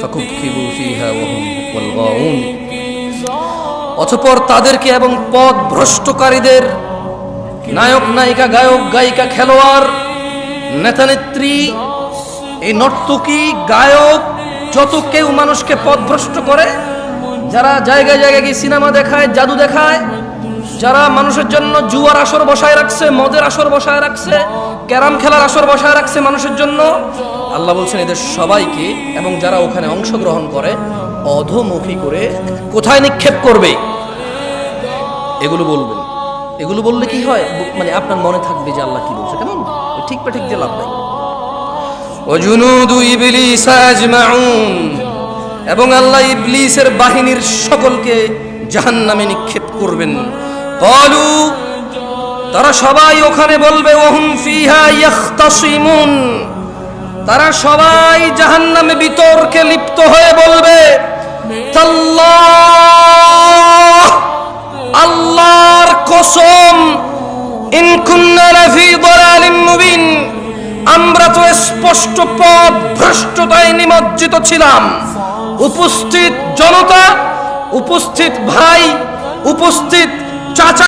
فكبكبوا فيها وهم والغاوون অতঃপর তাদেরকে এবং পথ ভ্রষ্টকারীদের নায়ক নায়িকা গায়ক গায়িকা খেলোয়াড় নেতা নেত্রী এই নর্তকী গায়ক যত কেউ মানুষকে পথভ্রষ্ট করে, যারা জায়গায় জায়গায় গিয়ে সিনেমা দেখায়, জাদু দেখায়, যারা মানুষের জন্য জুয়ার আসর বসায় রাখছে, মদের আসর বসায় রাখছে, ক্যারাম খেলার আসর বসায় রাখছে মানুষের জন্য, আল্লাহ বলছেন এদের সবাইকে এবং যারা ওখানে অংশগ্রহণ করে অধোমুখী করে কোথায় নিক্ষেপ করবে এগুলো বলবেন। এগুলো বললে কি হয়, মানে আপনার মনে থাকবে যে আল্লাহ কি বলছে, কেমন ঠিক পা ঠিক দিয়ে লাভ নাই। ওয়াজুনুদু ইবলিস আজমাউন, এবং আল্লাহ ইবলিসের বাহিনীর সকলকে জাহান্নামে নিক্ষেপ করবেন। ক্বালু, তারা সবাই ওখানে বলবে, ওয়াহুম ফিহা ইয়াখতাসিমুন, তারা সবাই জাহান্নামে বিতর্কে লিপ্ত হয়ে বলবে, তাল্লাহ, আল্লাহর কসম, ইন কুন্না লাফি দালালিন মুবিন, আমরা তো স্পষ্ট পথ ভ্রষ্টতায় নিমজ্জিত ছিলাম। উপস্থিত জনতা, উপস্থিত ভাই, উপস্থিত চাচা